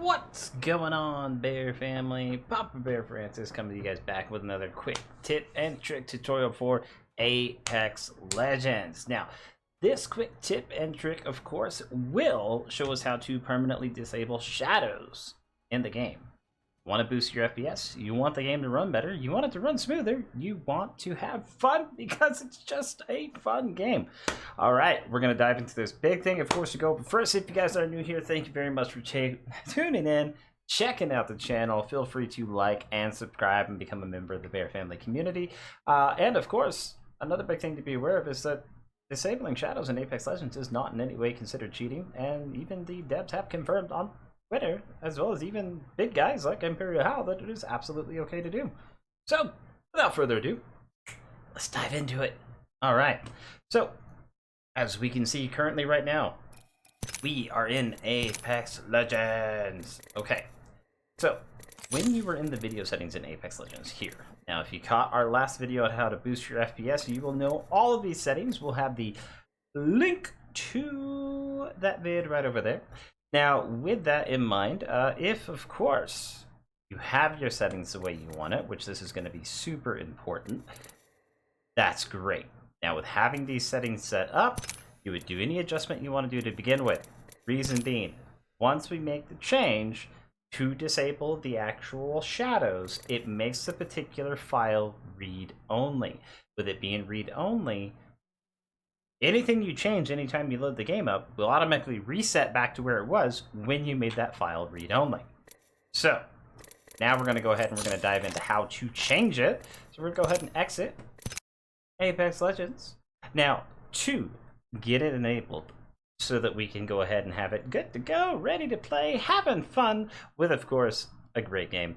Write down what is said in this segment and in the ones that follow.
What's going on, Bear family? Papa Bear Francis coming to you guys back with another quick tip and trick tutorial for Apex Legends. Now, this quick tip and trick, of course, will show us how to permanently disable shadows in the game. Want to boost your FPS? You want the game to run better? You want it to run smoother? You want to have fun because it's just a fun game. All right, we're going to dive into this big thing. Of course, to go. But first, if you guys are new here, thank you very much for tuning in, checking out the channel. Feel free to like and subscribe and become a member of the Bear Family community. And of course, another big thing to be aware of is that disabling shadows in Apex Legends is not in any way considered cheating, and even the devs have confirmed on Twitter, as well as even big guys like Imperial Hal, that it is absolutely okay to do. So, without further ado, let's dive into it. All right. So, as we can see currently right now, we are in Apex Legends. Okay. So, when you were in the video settings in Apex Legends here, now if you caught our last video on how to boost your FPS, you will know all of these settings. We'll have the link to that vid right over there. Now, with that in mind, if, of course, you have your settings the way you want it, which this is going to be super important, that's great. Now, with having these settings set up, you would do any adjustment you want to do to begin with. Reason being, once we make the change to disable the actual shadows, it makes the particular file read-only. With it being read-only, anything you change anytime you load the game up will automatically reset back to where it was when you made that file read-only. So, now we're going to go ahead and we're going to dive into how to change it. So we're going to go ahead and exit Apex Legends. Now, to get it enabled so that we can go ahead and have it good to go, ready to play, having fun with, of course, a great game.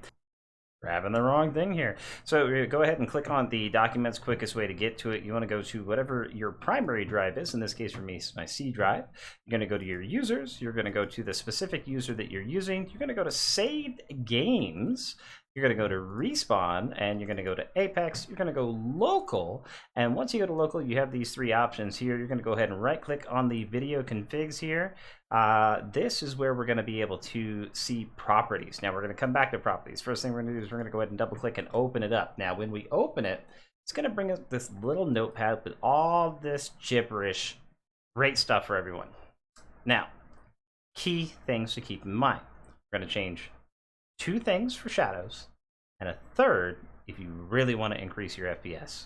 We're having the wrong thing here. So go ahead and click on the documents. Quickest way to get to it, you want to go to whatever your primary drive is. In this case for me, it's my C drive. You're going to go to your users. You're going to go to the specific user that you're using. You're going to go to saved games. You're going to go to respawn, and you're going to go to Apex. You're going to go local, and once you go to local, you have these three options here. You're going to go ahead and right click on the video configs here. This is where we're going to be able to see properties. Now we're going to come back to properties. First thing we're going to do is we're going to go ahead and double click and open it up. Now when we open it, it's going to bring us this little notepad with all this gibberish. Great stuff for everyone. Now, key things to keep in mind. We're going to change two things for shadows, and a third if you really want to increase your FPS.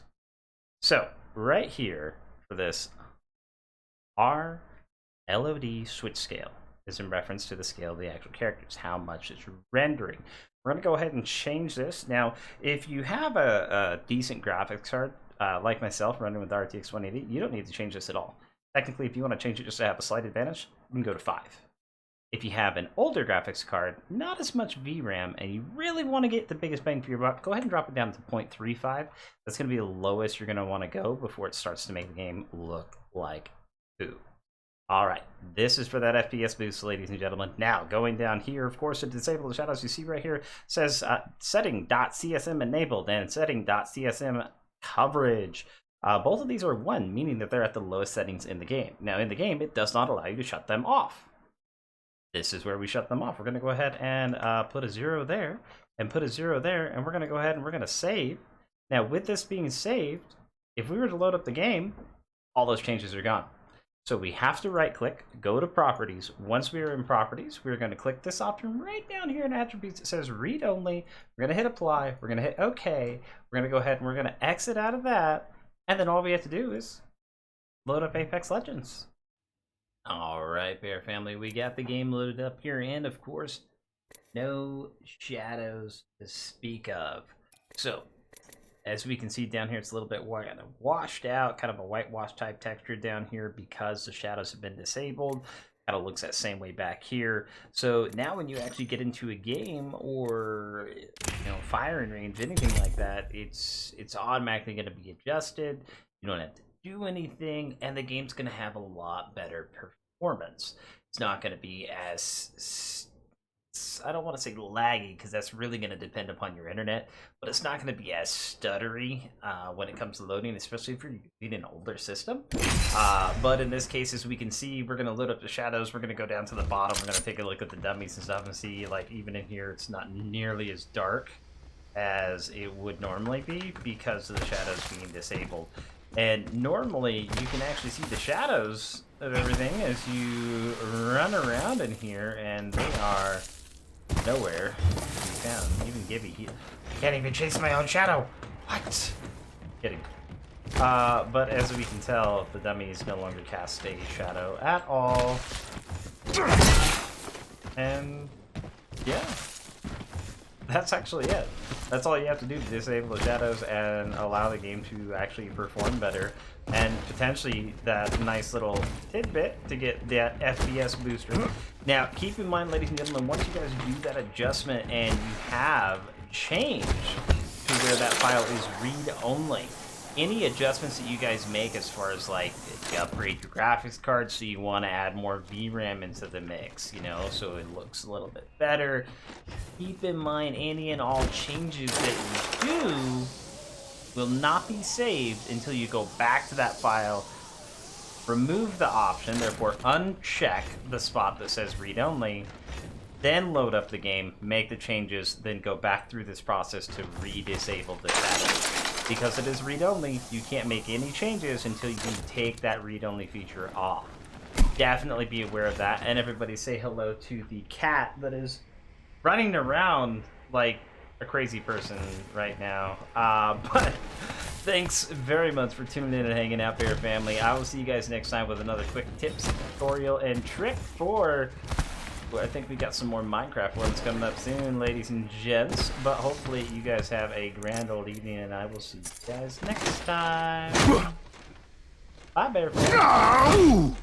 So, right here for this R LOD switch scale is in reference to the scale of the actual characters, how much it's rendering. We're going to go ahead and change this. Now, if you have a decent graphics card, like myself, running with RTX 180, you don't need to change this at all. Technically, if you want to change it just to have a slight advantage, you can go to 5. If you have an older graphics card, not as much VRAM, and you really want to get the biggest bang for your buck, go ahead and drop it down to 0.35. That's going to be the lowest you're going to want to go before it starts to make the game look like poo. All right, this is for that FPS boost, ladies and gentlemen. Now, going down here, of course, to disable the shadows, you see right here, says setting.csm enabled and setting.csm coverage. Both of these are 1, meaning that they're at the lowest settings in the game. Now, in the game, it does not allow you to shut them off. This is where we shut them off. We're going to go ahead and put a 0 there and put a 0 there, and we're going to go ahead and we're going to save. Now, with this being saved, if we were to load up the game, all those changes are gone. So we have to right-click, go to Properties. Once we are in Properties, we're going to click this option right down here in Attributes. It says Read Only. We're going to hit Apply. We're going to hit OK. We're going to go ahead and we're going to exit out of that, and then all we have to do is load up Apex Legends. All right, Bear Family, we got the game loaded up here, and of course, no shadows to speak of. So, as we can see down here, it's a little bit kind of washed out, kind of a whitewash type texture down here because the shadows have been disabled. Kind of looks that same way back here. So now when you actually get into a game or firing range, anything like that, it's automatically going to be adjusted. You don't have to do anything, and the game's going to have a lot better performance. It's not going to be as I don't want to say laggy because that's really going to depend upon your internet, but it's not going to be as stuttery when it comes to loading, especially if you're using an older system. But in this case, as we can see, we're going to load up the shadows. We're going to go down to the bottom. We're going to take a look at the dummies and stuff and see, like, even in here, it's not nearly as dark as it would normally be because of the shadows being disabled. And normally, you can actually see the shadows of everything as you run around in here, and they are nowhere to be found. Even Gibby, he can't even chase my own shadow. What? Kidding. But as we can tell, the dummies no longer cast a shadow at all. And yeah, that's actually it. That's all you have to do to disable the shadows and allow the game to actually perform better. And potentially that nice little tidbit to get that FPS booster. Now, keep in mind, ladies and gentlemen, once you guys do that adjustment and you have changed to where that file is read-only, any adjustments that you guys make as far as, like, if you upgrade your graphics card so you want to add more VRAM into the mix, you know, so it looks a little bit better, keep in mind any and all changes that you do will not be saved until you go back to that file, remove the option, therefore uncheck the spot that says read-only, then load up the game, make the changes, then go back through this process to re-disable the shadows. Because it is read-only, you can't make any changes until you take that read-only feature off. Definitely be aware of that, and everybody say hello to the cat that is running around like a crazy person right now. But thanks very much for tuning in and hanging out, Bear Family. I will see you guys next time with another quick tips, tutorial, and trick for... I think we got some more Minecraft ones coming up soon, ladies and gents. But hopefully you guys have a grand old evening, and I will see you guys next time. Bye, Bear Family.